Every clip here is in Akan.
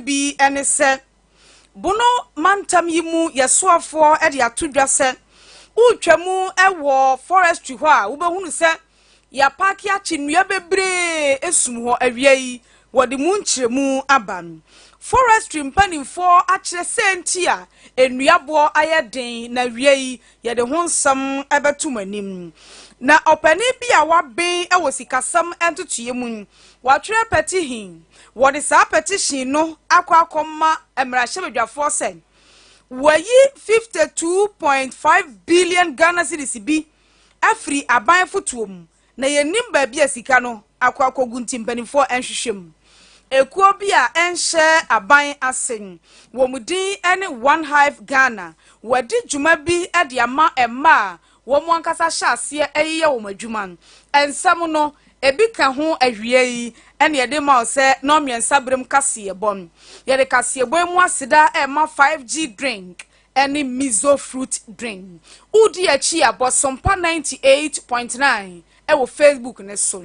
bi ene se bono mantam yi mu yesoafo e de atodwa se utwamu ewo forestry ho a wo behunu se ya park ya chinua bebre esum ho awia yi wode mu nkyeremu aban forestry mpanimfo akire senti a enuabo ayeden na awia yi ye de ho nsam ebetum anim na opani bi a waben ewo sikasam entotoye mu watwere petihin wode sa petition no akwakomma emrahye bedwafo sen wayi 52.5 billion Ghana cedis bi afri aban fotuom na yenim ba bi asika no akwakogunti mpanimfo enhwehwem ekuo bi a enhye aban asen wo mudin ene one hive Ghana wadi dwuma bi e de ama emma wo mo ankasa hyase eyeye wo madwuma ensam no ebi ka ho ahwie yi ene ye de ma se no miensa brem kase bon ye de kase bon mu asida e ma 5G drink ene mizo fruit drink udi achi abosompa 98.9 e wo Facebook ne so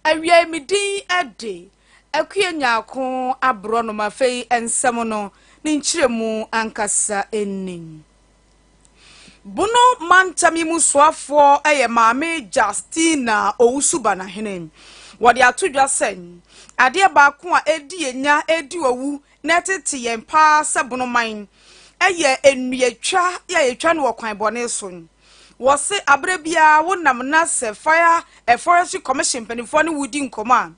ahwie midin ede akue nyaako abro no mafei ensam no ne nkyiremu ankasa enin Bono mantami musuafo eye maame Justina Owusuba na hene wode atodwa sen ade ba ko a edi enya edi owu na tete yen pa se bono man eye enuyatwa ya yetwa no kwan bone so wo se abrebia wonam na se fire a forestry commission penifo ne wudi nkoma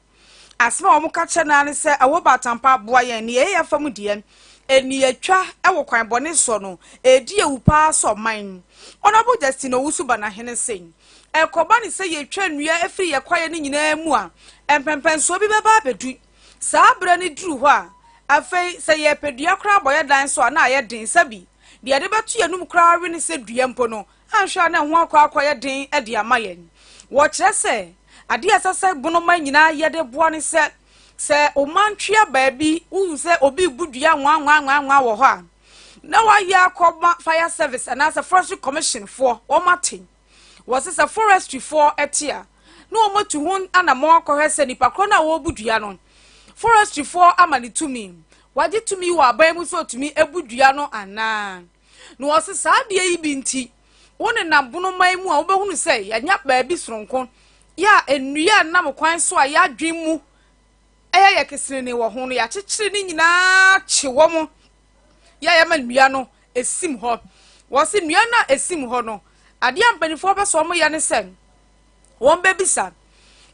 asma omo ka che na ne se awo batampa boa yen ne ye fam die enuyatwa ewo kwan bone so no edi ewupa so man Honorable Justina Owusuba na hene sen ekoba ni se yetwa nua efiri ye kwaye ni nyina mu a empempenso bi beba bedu saa bra ni duru ho a afei se ye pedua kra boye dan so na ye den sabi de de betu ye num kra we ni se dua mpo no anhwa na ho akwa ye den e de amayen wo kire se ade asase bono man nyina ye de boa ni se o mantwea baabi u se obi budua nwa wo ho a na wa ya akoma fire service and as a forestry commission for o matin was a forestry for etia no mo to hun ana mo akohese nipa kro na wo budua no forestry for amani to me waje to me wa ban mu so to me ebudua no ana no was sa de yi binti woni na bono man mu a wo behunu se ya nya ba bi soronko ya enua na mo kwan so a ya dwen mu ye kesene ne wo ho no ya kyekire ni nyina kyewo mo ya manua no esim ho wo se nua na esim ho no ade ampanifo be so mo ya ne sen won be bisa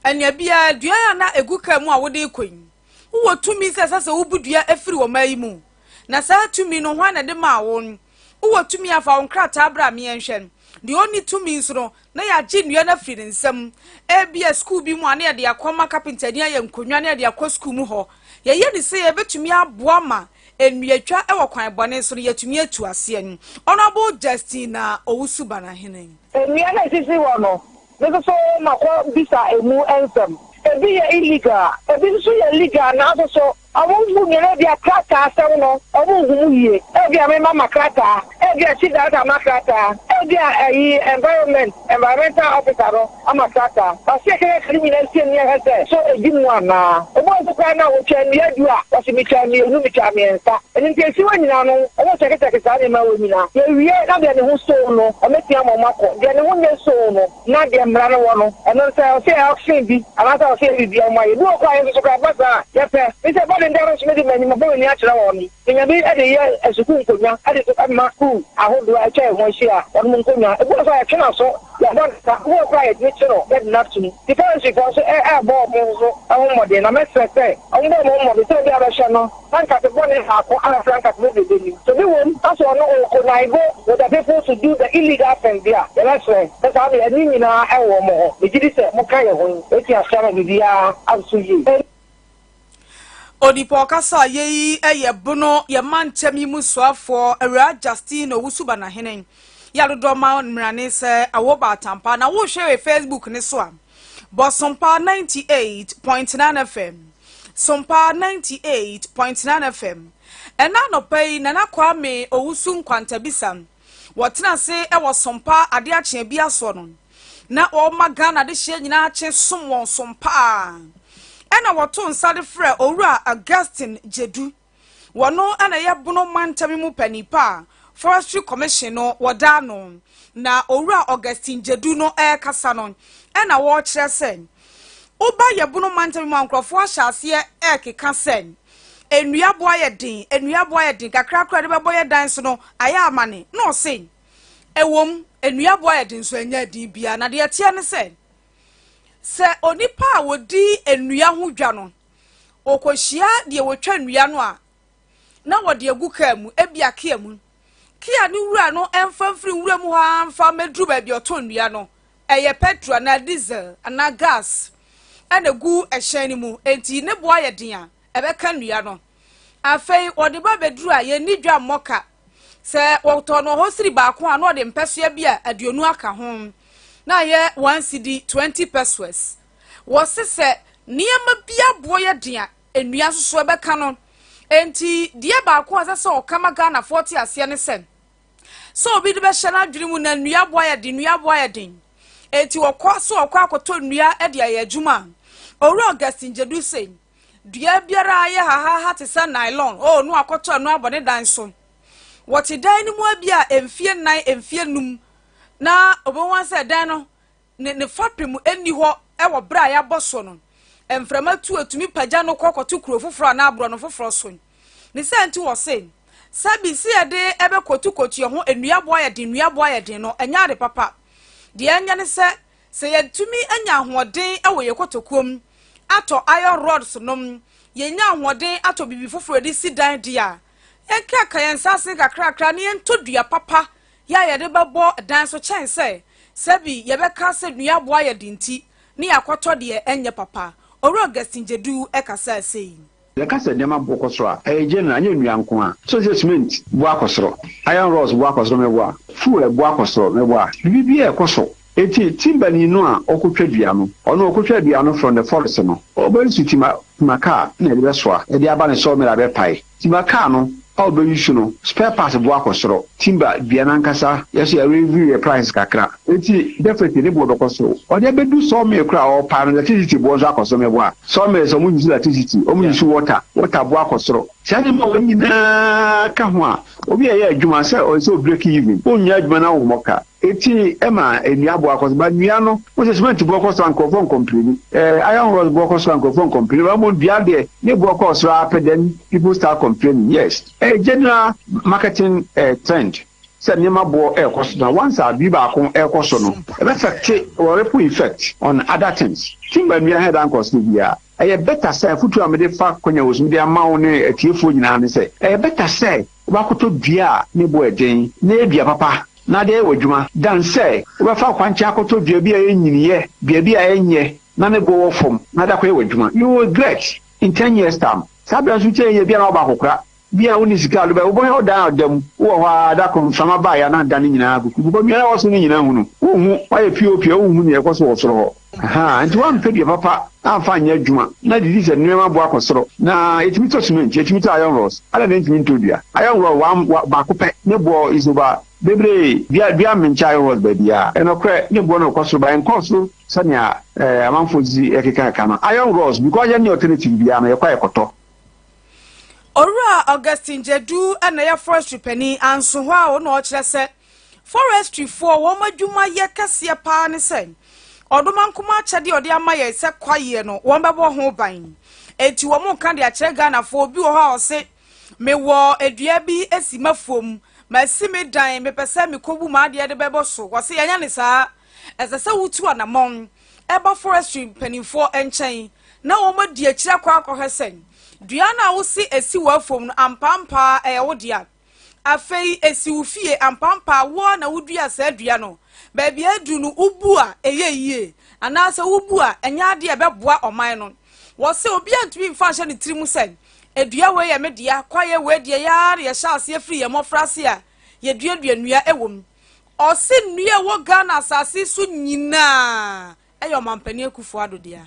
anya bia dua ya na eguka mu a wode koyin wo tumi sese wo budua afiri wo mai mu na sa tumi no ho na de ma won wo tumi afa won krata abra me enhwen de oni tumi nso no na ya gi nua na firi nsam e bia school bi mu ane ya de akoma carpenter ni ya nkonwa na ya de akwa school mu ho ye ni se ye betumi aboa ma enuyatwa ewo kwan bone so yetumi atu ase ani Honorable Justina Owusuba na hene enua na sisi wo no me so makọ bisa emu ensem ebi ye illegal ebi so ye legal na so awon fu nyere bia krata asem no awon hu yie ebi ame mama krata ebi a chida ta makrata ebi a environmental officer no amakrata ase kere criminal sin ye hese so ejimu ana obo so kwa na wo twa nua du a wasi mi twa mi enu mi twa mi ensa eni ntesi wanyina no obo sekete sa ne ma wanyina ye wie na bia ne hu so no o metia mo mako bia ne hu ne so no na de mra no wo no eno se auction bi amata o se bi o ma ye du o kwa ye so kwa basa ye pe mi se body ndaro so me di mani mo bo ni akira wo ni enya bi e de ye esuku nkonya e de so ka ma school ahodo a che ho hia won mo nkonya e bo so ya twena so ya don ka wo kwa ye ni chiro e na tuni because if also bo mo so awon mo de na me se awon bo mo de so bi aba sha no anka te bo ni ha ko ala franka te de ni so bi won aso no ko na igo with the people to do the illegal thing there that's right that's how the ni na e wo mo me gidi se mo ka ye ho e ti asha bi bia aso yi Odipo kasa ye eye bono ye mantemi musuafo Awura Justina Owusuba na hene ya dodo ma mrane se awoba atampa na wo hwe Facebook ne so a Sompa 98.9 FM Sompa 98.9 FM ena no pay na na Kwame Owusu nkwanta bisam wotena se e wo Sompa ade ache bia so no na o magana de hye nyina ache som won Sompa ena woto nsade frɛ Owura Augustine Jedu wono ana ye bono mantami mu panipa forestry commission no woda no na owura Augustine Jedu no kasa no na wo kire sen oba ye bono mantami mu ankrofo ahyase keka sen enuabo ye din kakra de bebo ye dan so no aya amane no sen ewom enuabo ye din so anya din bia na de tie ne sen se onipa wodi enua ho dwa no okohia de wotwa nnua no a na wode aguka mu ebia kia mu kia ni wura no emfamfiri wura mu ha mfa medru ba bi oto nnua no eye petrol na diesel na gas ana gu ehyan ni mu enti ne boa ye den a ebeka nnua no afei wode ba bedru a ye ni dwa moka se woto no hosiri ba ko a no de mpesua bi a aduonu aka ho na ye 1 cedi 20 pesos wosese niema bia boye dia enua soso ebeka no enti die ba ko asese okama Ghana 40 ase ne sen so obi de be hyana adwiri mu na nua boye din enti wokọ akoto nua e de ayadwuma owura Augustine Jedu sen dua biara ye ha te sa nylon no akoto no abone dan so wote dan ni mu abia emfie nan emfie num na obonwan se dan no ne fapem eni ho wo bra ya boso no emframa tu atumi pagya no kokoto kuro foforo na abro no foforo so ne senti wo se sabi si ede ebe kotu ho enua boye din no enya de papa de enya ne se yetumi enya ahoden ewo ye kotokuom ato iron rods nom ye nya ahoden ato bibi foforo de si dan dia enka kayensa kakra ne entodua papa ya ye de bebo dan so chen sabi ye beka se nua boye dinti ni akoto de enye papa owura Augustine Jedu ekasa sei le kasa de ma bokosro a general anya nwanko a so cement bo akosro iron rods bo akosro mebo fuel bo akosro mebo bibi ekoso eti timbani no a okotwa dua no ono okotwa dua no from the forest no obansu timaka na de beso a de aba ne so mera be pai timaka no be issue no spare parts bo akosro timba bia na nkasa yeso ya review price kakra enti definitely ne bo dokosro o de bedu so me kra o pa no electricity bo zo akosro me bo a so me so mu use electricity o mu use water bo akosro sane mo nyina ka ho a obi ye adwuma se o so break even o nya adwuma na wo moka eti ema enua bo akosro ba nua no o se cement bo akosro anko fon company iron rod bo akosro anko fon company ba mo bia de ne bo akosro apeden people start complaining yes general marketing trend said Nima bo cost once a biba con cost no effect or effect on other things. Think when we had uncles here. I better say futu amede fa konya was media maune etiefo nyina ne say I better say wakoto bia ne bo eden na bia papa na de wadwuma dan say we fa kwanche akoto bia bia enyiniye bia enye na ne go fom na da kwa wadwuma you will regret in 10 years time sabia su che ye bia na ba kokra bia woni sika lo ba wo boy odan adam wo ha da kon sama ba ya na dan nyina agu bo mi na wo so nyina hunu wo hu wa ye pop wo hu ne ekoso wo soro ho anti wa mpedi papa amfa nya adwuma na didi se nneema bo akosoro na etimi to cement etimi to iron rods ala na etimi to dua iron rod wa ba ko pe ne bo isoba bebre bia mencha iron rod ba bia enokre ne bo no kosoro ba enkoso sania amanfozi ekeka kana iron rods because ya ni alternative bia na ye kwa ekoto owura Augustine Jedu na ya forestry penny anso ho a no kire se forestry for wo madwuma ye kase pa ne se odoma nkoma achade ode amaye se kwaye no wo bebo ho ban enti wo mo kan de akire Ghana fo obi wo ha o se me wo edua bi esi mafom ma si me dan me pese me kobu ma de de bebo so wo se yanya ne saa ezese wutu anamon eba forestry penny for enchen na wo ma di akire kwa akohesen dua na wo si esi wafom no ampampa wo dia afei esi wo fie ampampa wo na wo dua sa dua no ba bia du no ubu a eyeye anase ubu a enya de beboa oman no wo se obi antumi mfa hye ne tirimu sen edua we ye media kwaye we de ya ye sha ase afiri ye mofrase a ye dua nua ewom o se nua wo Ghana asase so nyina eyo mampani akufo adodia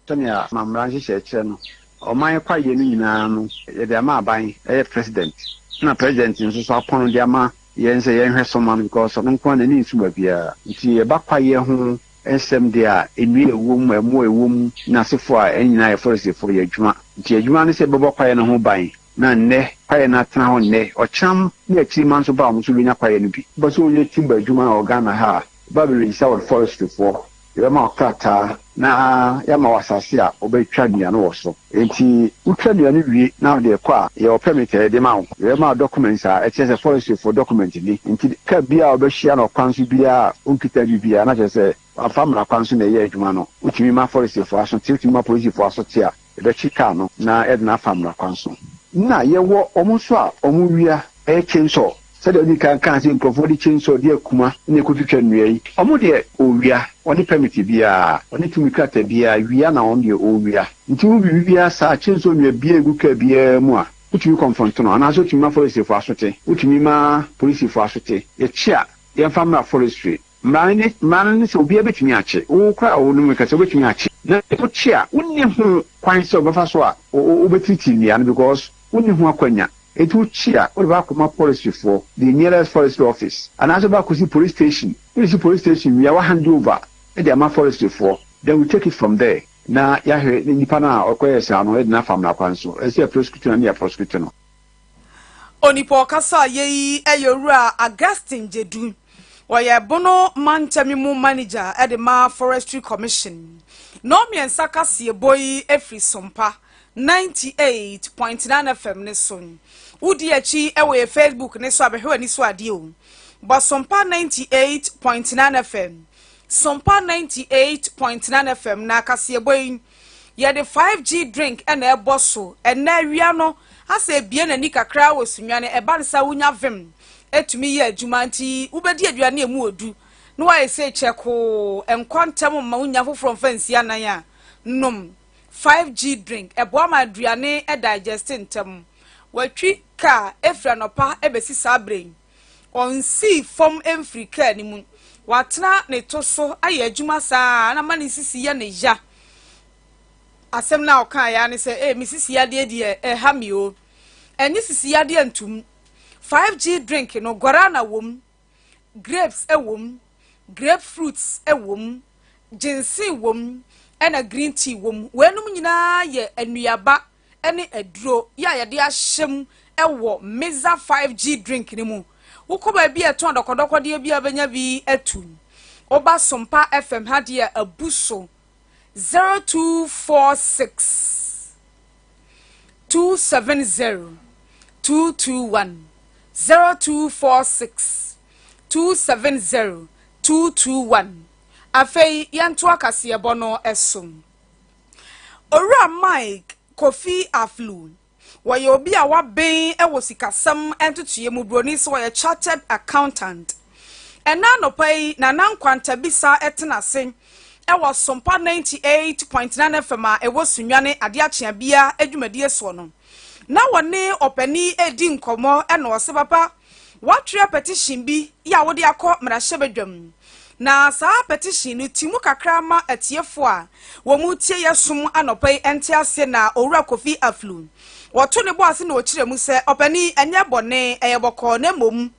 Tanya mamranji cheche no oman kwaye no nyina no ye de ama aban president na president nso so apon de ama yense yenhwe soman because no kwa na ni nsuba bia nti ye bakwaye ho ensem de a enu ewom emu ewom na sefo a enyina ye forest for ye adwuma nti adwuma no se bebo kwaye no ho ban na nne kwaye na tena ho nne ocham na akiri man so ba mo so nya kwaye no bi bo so onye timba adwuma organa ha babiri south forestry for yama krata na yama wasase a obetwa dua no wo so enti utwa dua no wie na de kwa ye permit de ma yama documents a e chese forestry for document ni enti ka bia obehia na kwanso bia onkita bia na chese afamra kwanso na ye adwuma no utimi ma forestry for aso tilti ma police for aso tia e chika no na e na afamra kwanso na ye wo omuso a omuwia e chenso said you can see Crawford chainsaw dear Kuma, Nekutcha Nui. Omodia, Ovia, on the permit bia, on it to me cut a beer, we are now on the Ovia. Until we are such chainsaw near beer, good beer more. Which you confront to, and I saw to my forestry for assorty, which me ma police for assorty, a chair, the farmer forestry. Man, so be a bit miache, oh, cry, oh, no, because a bit miache. Now, put chair, wouldn't you quite so before, or over 15 years because wouldn't you want it would cheer what about my forestry for the nearest forestry office. And as about police station, police station, we are hand over and they are my forestry for. Then we take it from there. Now, Yahe, Nipana, or Quayasano, enough from Napanso, as a prosecutor and a prosecutor. Onipo kasa ye eyora Augustine Jedu. Waya bono mantamimu manager at the Ma Forestry Commission. No me and Sakasi boy every Sompa 98.9 FM ne son. Udi echi ewe Facebook ne so abehwe ni so adio. But Sompa 98.9 FM. Sompa 98.9 FM na kase boy. Ye the 5G drink and e bosso and na wia no ase bie na ni kakra wo Sunyani e ba nsa wunya vim. Etumi ye adwumanti ubedi aduane emu odu. No wa ese cheko enkontem ma wunya foforo fancy anan a nom 5G drink ebo ma aduane e digesting tem watwi ka efra nopa ebesi sabrain on see from Africa ni mu watna ne toso aye adwuma saa na mani sisi ya ne ja asem na okan ya ne se misisi ya de ha mi o eni sisi ya de ntum 5G drink no guarana wom grapes wom grapefruits wom ginseng wom ena green tea wom wenum nyina ye anuaba ene aduro ya de ahyem ewo meza 5G drink ni mu wokoba bi eton dokodoko de bi abanya bi atu oba Sompa FM hade abuso 0246 270 221 0246 270 221 afei yanto akase ebono esum ora Mike Kofi Aflu waye obi a waben ewo sikasam entotoye mu broni so waye chartered accountant ena no pai na nankwanta bisa etenase ewo Sompa 98.9 FM a ewo Sunyani ade achia bia adwumadie so no na wone opani edi nkomo ena wose papa watwe petition bi ya wode akọ mrahye na saa petition no timu kakra ma atiefo a wo mu tie yesum anopai ente ase na owura Kofi Aflu woto ne bo ase na okire mu se opani enye bone eyeboko na mom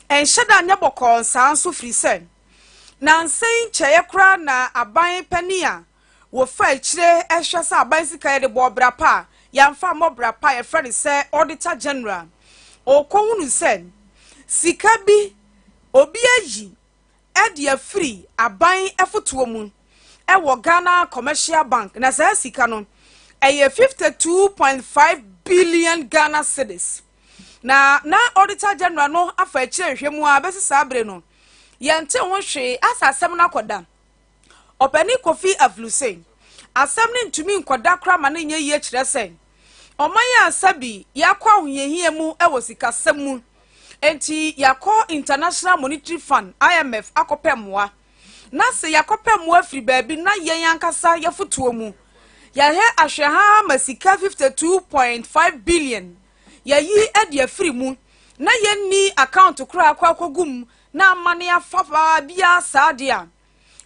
enhyeda anya boko saa nso firi se na nsen cheye kra na aban pani a wo fa ikire ehwe se aban sika ye de bo brapa yamfa mo brapa ye frere se auditor general okonwu se sika bi obi ayi edia free aban efoto mu ewo Ghana Commercial Bank na sa sika no eye 52.5 billion Ghana cedis na auditor general no afa kire hwemu a besi sabre no yente ho hwe asasem na koda opani Kofi Aflu say asem ne ntumi nkoda kra ma na nye ye kire say oman ya asabi yakwa hoyehie mu ewo sika sem mu enti yakọ International Monetary Fund IMF akopemwa na se yakopemwa free baabi na yen yankasa yafutuo mu ya he ahwe ha masika 52.5 billion ya yi ade free mu na yen ni account kura akogum na amane afafa bia sadia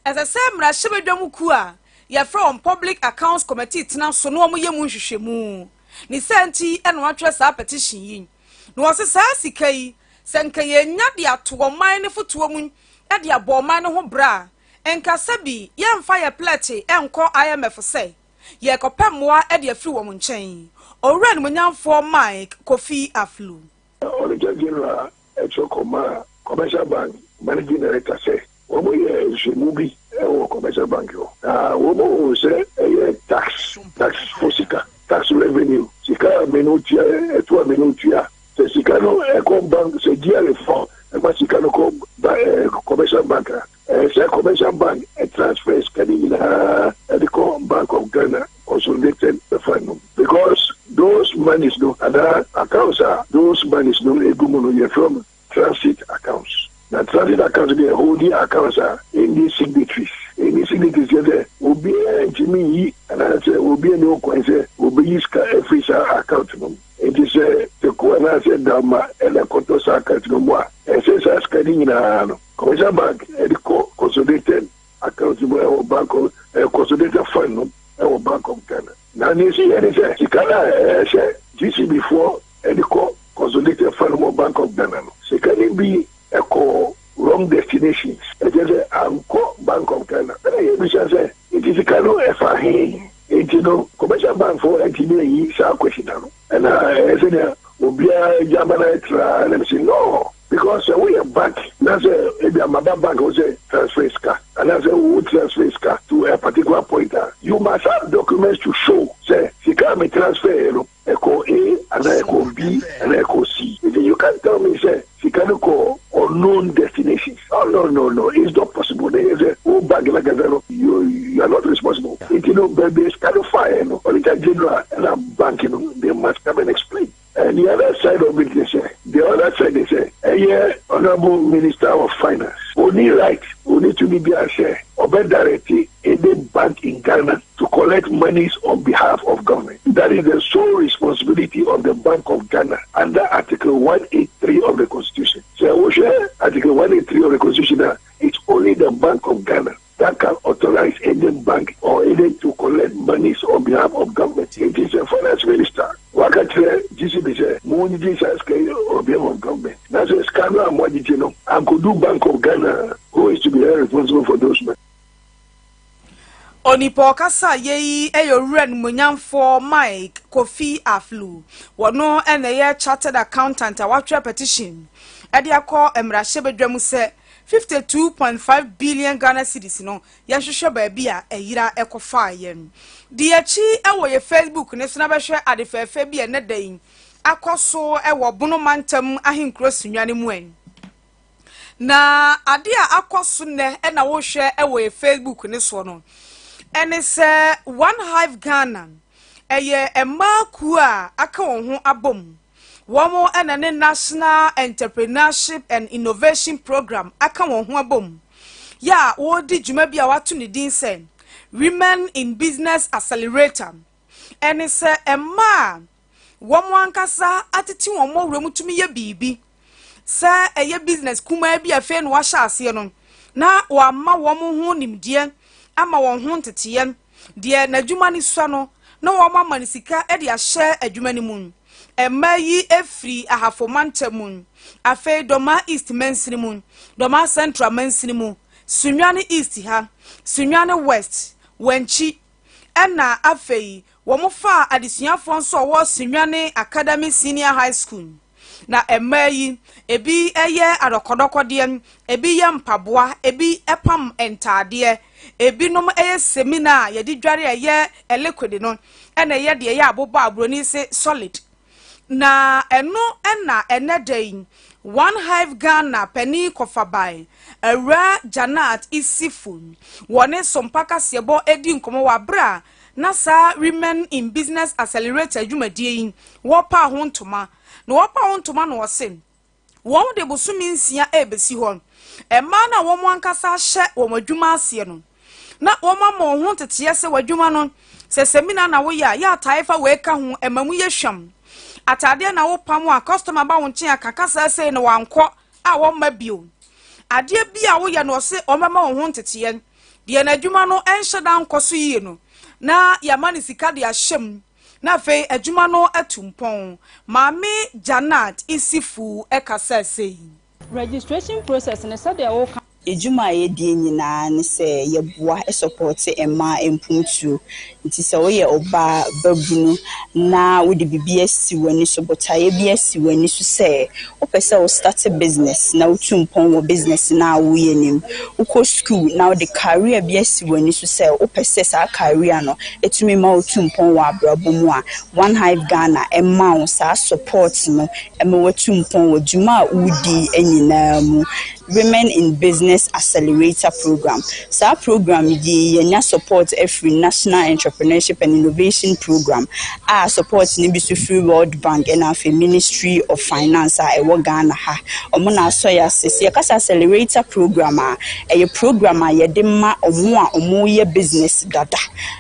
ese mra hyebedwam ku a ya from Public Accounts Committee tina so no mo yemu hwehwemu ni senti eno atwe sa petition yi no wose sa sika yi senka ye nya de ato man ne foto mu e de abo man ne ho bra enka sabi ye mfa ye plate enko IMF say ye kopemwa e de afiri wo mu nchen Oran Munyamfo Mike Kofi Aflu. Auditor General Echokoma Commercial Bank Managing Director say Omo ye movie commercial bank yo. Omo say tax for sika tax revenue. Sika minutia etwa minutia. Se sika no bank se dia reform. E sika no commercial bank. Say commercial bank transfers kanina the Bank of Ghana consolidated the fund because those monies no other accounts are those monies no egumono from transit accounts. Now transit accounts they holding accounts are in these signatories. In these signatories there will be a Jimmy and I say will be no coin say will be use every account. It is the corner said Dama and a Kotosa account no more. And says as Kadina commercial bank and consolidated account bank consolidated fund or Bank of Ghana. Now you see anything Ghana GC before and consolidated fund or Bank of Ghana. So can it be a wrong destinations? It is a Bank of Ghana. Say it is a kind of FIA. It commercial bank for engineering question. And I said Obia Jamana try and say no. Because we are back. That's a mother bank was a transfer car. And that's a wood transfer car to a particular pointer. You must have documents to show. Say, she can't transfer echo A and echo B and echo C. You can't tell me, say, she can't call unknown destinations. Oh, no. It's not possible. There is a whole bag like a you are not responsible. But there's kind of fire, Auditor General and a bank, they must come and explain. And the other side of it, they say, Honorable Minister of Finance, only right, we need to be a share, obey directly in the bank in Ghana to collect monies on behalf of government. That is the sole responsibility of the Bank of Ghana under Article 183 of the Constitution. So, Article 183 of the Constitution, it's only the Bank of Ghana that can authorize any bank or any to collect monies on behalf of government. It is a finance minister. Wakatre GCB Muni Jesus or behalf of government. That's a scandal and what you know. And could do Bank of Ghana who is to be responsible for those men. Onipo kasa yeyi eyoren Munyamfo Mike Kofi Aflu. Wono ene chartered accountant a watch petition. Edi akọ emrahye se 52.5 billion Ghana cedis no yahwehwe baabi a eyira ekofa yem de achi ewo ye Facebook ne so na behwe adefefe bi ene dan akoso ewo bono mantam ahenkro Sunyani mu en na ade a akoso ne e na wo hwe ewo ye Facebook ne so no ene se One Hive Ghana eye emaku a aka won ho abom Womo enane National Entrepreneurship and Innovation Program aka won ho abom ya wo di djuma bia watu ne din sen Women in Business Accelerator ene se emma womo ankasa ateti womo wura mutumi ye bibi se eye business kuma bia fe no wahya ase no na wamma womo ho nimdie ama won ho ntete de na djuma ni so no na womo amanisika e de ahye adjuma ni mu Emayi efri ahafomantamun afe Doma East mensinimun Doma Central mensinimun Sunyani East ha Sunyani West wenchi ena afei womofa adisuafo nso wo Sunyani Academy Senior High School na emayi ebi eye adokodokode ebi ye mpaboa ebi epam entade ebi nom eye seminar ye di dware eye elekwede no ena ye de ye abobo abroni se solid na eno ena enedai One Hive Ghana penny kofabai era Janat isifu wone Sompa kasebo edi nkomo wabra na sa Women in Business Accelerator adwumadie wo pa ho ntoma na wo pa ho ntoma no wose wo de bosumi nsia ebesi ho ema na wo mo ankasa hye wo madwuma ase no na wo ma mo ho tete se wadwuma no se seminar na wo ya taifa we ka ho emamu ye hwam atade na wo pam a customer ba wonche akakasa sei na wanko a wo ma bio ade bia wo ye no se o mama wo ho ntete de na adwuma no enhye dan koso yie no na ya mani sika de ahyem na fe adwuma no atumpon maame Janat isifu ekasa sei registration process ne said they all ejuma ye die nyina ne se ye boa support ema empumtu nti se wo ye oba babunu na wo de bibia si wani so botaye bia si wani so se wo pese wo start a business na wo tumpon wo business na wo ye nim wo ko school na wo de career bia si wani so se wo pese sa career no etumi ma wo tumpon wo abrabo mu a One Hive Ghana ema wo sa support no ema wo tumpon wo djuma udi enyina mu Women in Business Accelerator Program. So our program the support every National Entrepreneurship and Innovation Program. Our support Nibisu Free World Bank and our Ministry of Finance Ghana ha. Omuna so ya sisi yakasa accelerator program a program yedema omo ye business dada.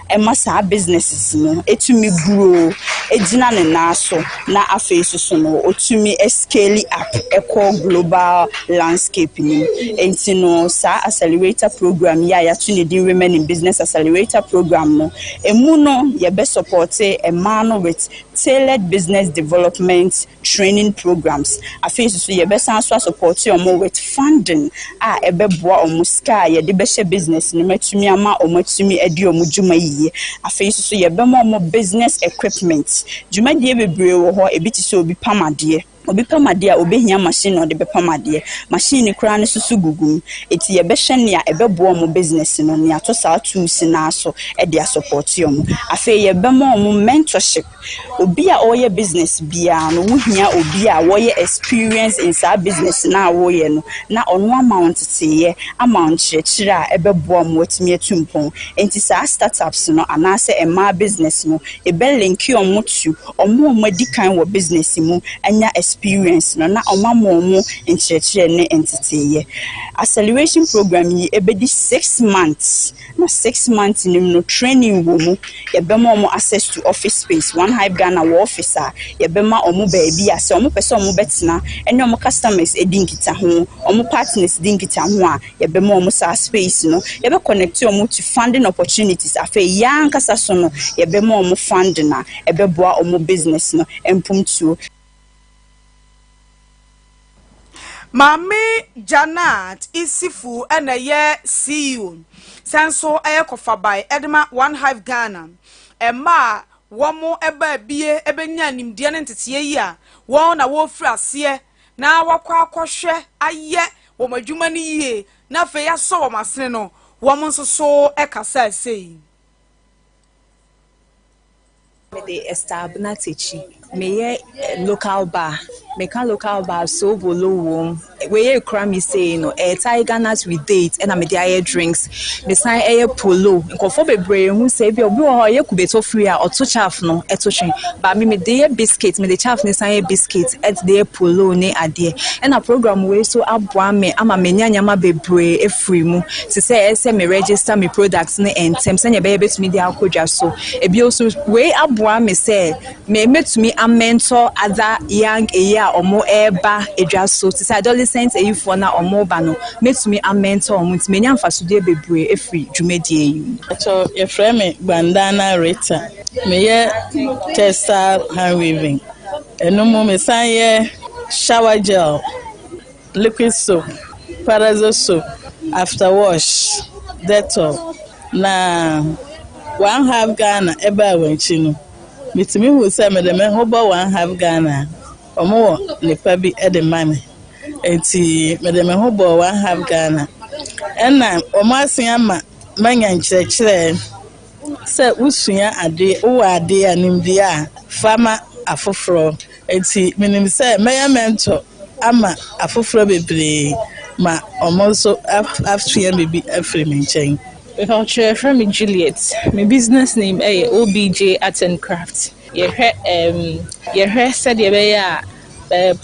Ema sa businesses no etumi grow ejina ne naso na afeso so no otumi scale up eco global landscape. Entino sa accelerator program ya tuni di Women in Business Accelerator program no emu no ye be support a man with tailored business development training programs afeso so ye be san so support omo with funding ebe boa omo ska ye de be she business no matumi ama omo tumi edi omo djuma yiye afeso so ye be mo business equipment djuma die bebre wo ho ebi ti so obi pamade obi pamade a obi hia machine no de be pamade machine kura ne susu gugum eti ye be hwe ne a ebe bo mo business no ne ato sa tools na so e de support yo mo afa ye be mo mentorship obi a oye business bia no wo hia obi a wo ye experience in sa business na wo ye no na ono amount te ye amount chire a ebe bo mo watimi atumpon enti sa startups no anase ema business no e be link yo mo tu omo madikan wo business mu anya experience no na omamomo nchechire ne entity ye acceleration program yi ebedi 6 months na 6 months nim no training wo mu ye be mo access to office space One Hive Ghana wo officer ye be ma omo baabi ase omo pese omo betena ene omo customers edinkita ho omo partners dinkita ho a ye be ma omo sa space no ye be connect omo to funding opportunities afa yan kasa so no ye be ma omo funding na e be boa omo business no empumtuo. Mami Janat Isifu ena ye CEO senso eye kofa by Edma One Hive Ghana ema womo eba bie ebenya nimdie ne ntete yi a won na wo firi ase na wakwa akohwe aye wo madwuma ni yie na fe ya so wo masene no wo mo nso so ekasa sei me de estabnatechi me local bar me can local bar so bolo wom we kra me say no Tigers with date and me dey drinks me sign polo nkofo bebre hu say bi obi ho ye kubeto free a oto chaff no etotwen ba me dey biscuit me dey chaff ne sign biscuit at dey polo ne ade and a program we so aboa me ama me nyanyama bebre efree mu se say me register me products ne entem se nya be betumi dey akodwa so e bi also we aboa me say me metumi a mentor other young omo eba edwa so to say adolescent for na omo ba no metumi a mentor omo ntimi nya mfasude bebre efri dwumadie yi so ye frame me bandana Rita me ye textile hand weaving eno mo me san ye shower gel liquid soap parazo soap after wash Dettol na One Hive Ghana eba wanchi no mitimi hu say me de me hobo One Hive Ghana omo nipa bi e de mame enti me de me hobo One Hive Ghana ena omo asen ama manya nkyerɛkyerɛ sɛ usua ade wo ade animdi a fama afoforo enti menim sɛ meya mentor ama afoforo bebre ma omo so afia bebi afre me nkyɛn. Because from me Juliet, my business name is OBJ Art and Craft. You heard said you be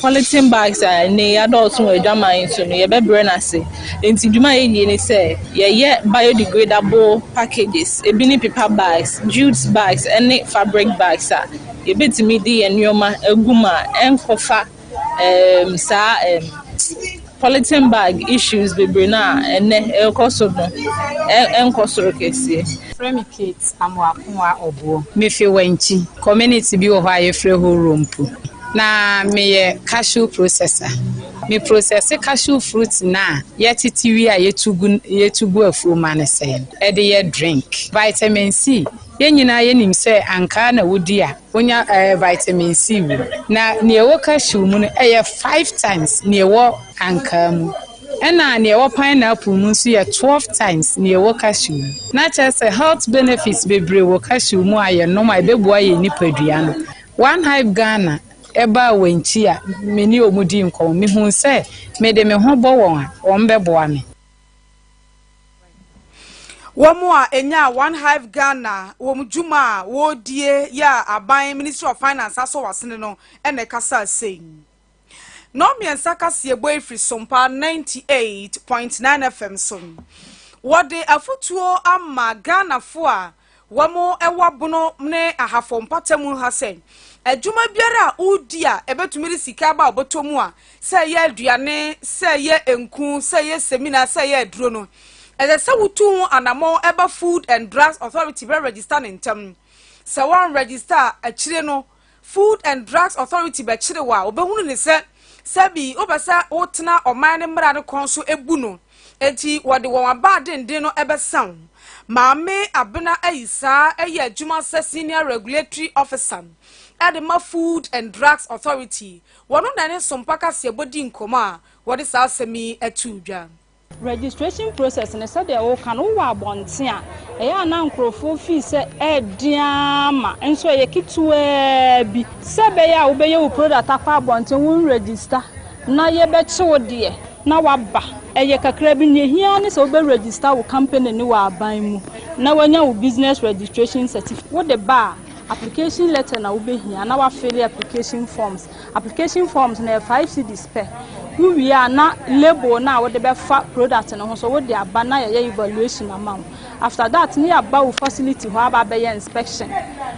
polythene bags ne adults no adwama into no you be brand ase. Enti dwuma ye ni say ye biodegradable packages, ebini paper bags, jute bags, any fabric bags you betimi di enwoma aguma enkofa polythene bag issues bebre na ene ekoso no enkoso kesi frame kit amwa kwa obo mefe wanchi community bi wo ha ye fre ho rompu na me cashew processor. Me process cashew fruit na yetiti wi a yetugu afu ma ne sen. E de ye drink. Vitamin C. Ye nyina ye nim se anka na wodi a onya vitamin C wu. Na ne ewo cashew mu no 5 times ne ewo anka mu. Ena ne ewo pineapple mu so ye 12 times ne ewo cashew. Na chese health benefits bebre wo cashew mu aye no ma bebua ye nipadua no. One Hive Ghana eba wenchi a meni omudi nko me hu se me de me ho bo won a won beboa me. Womo a enya One Hive Ghana wom juma wo die ya aban Ministry of Finance aso wasene no ene kasa sei. No miensa kase boy free Sompa 98.9 FM so. Wode afutuo ama Ghana fo a womo ewa bono ne ahafo mpatamu ha sei. Ejuma biara udi a ebetumi sika ba obotomu a se ye aduane se ye enku se ye seminar se ye aduro no se wutu anamo eba Food and Drugs Authority be register ntem se wan register akire no Food and Drugs Authority be kire wa obehunu ne se bi obesa wotena oman ne mra ne konso ebu no enti wode won aba denden no ebesan maame abena ayisa eye adwuma se Senior Regulatory Officer at the Food and Drugs Authority. One of the Sompa kase bodi nkoma what is asemi etudwa. Registration process and said they all can over bontia. A na nkrofo fee say diama and so ye keep to be sebeya obey your product akwa bontin won register. Na ye beche wo de na waba eye kakra bi ne hia ne so be register wo company ni wa aban mu na wanya wo business registration certificate wo de ba application letter na ubehia na wa fill application forms na 5 cedis per we are na label na we de be fa product na ho so we de aba na ye evaluation amount after that ni aba wo facility ho aba be inspection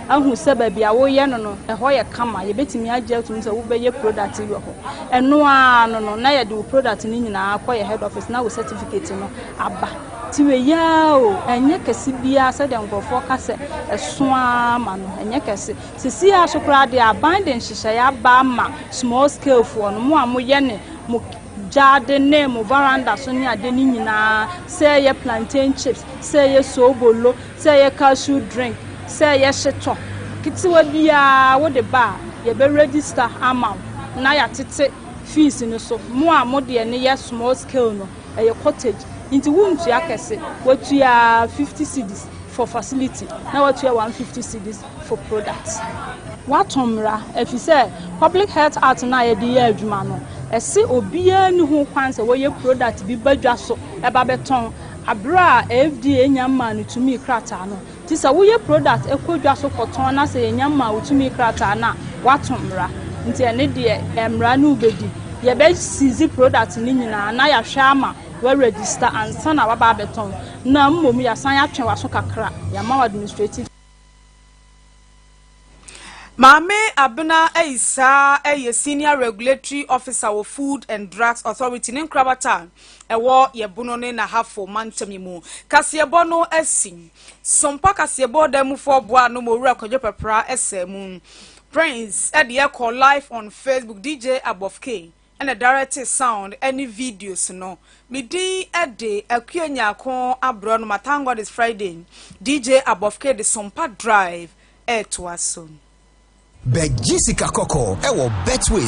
ahu se ba bia wo ye no e ho ye kama ye betimi agye to so wo be ye product we ho eno a no na ye de wo product ni nyina akọ ye head office na wo certificate no aba tiwe ya o enye kesi bia se de nkofo ka se eso ama no enye kesi sisi asokra de abandon hihye ya ba ma small scale for no mo amoye ne mo garden ne mo veranda so ni ade ni nyina say ye plantain chips say ye sobolo say ye cashew drink say ye sheto kitiwa bia wo de ba ye be register ama na ya tete fees ni so mo amode ne ye small scale no ye cottage into wuntu akese what you are 50 cedis for facility now what you are 150 cedis for products what tomra if you say public health act na ye de adwuma no ese obia ni ho kwan se wo ye product bi badwa so e ba beton abra FDA nyama no tumi krata no ti se wo ye product ekodwa so koton na se nyama wo tumi krata na what tomra nti ene de emra no ubedi ye be seize product ni nyina na ya hwa ama we register and sana waba beton na mmom ya san ya twen waso kakra ya ma administrative Mame Abena Aisa a Senior Regulatory Officer of Food and Drugs Authority in Krabata ewo ye bunone na hafo mantamimu kasebo no esin Sompa kasebo dem for boa no mo wura kodjo pepra esemu Prince e de call live on Facebook DJ Above K and a direct sound any videos no me di ede akuanya ko abro no matango this Friday DJ Above K the Sompa Drive to us soon. Beg Jessica Coco, ewo Betway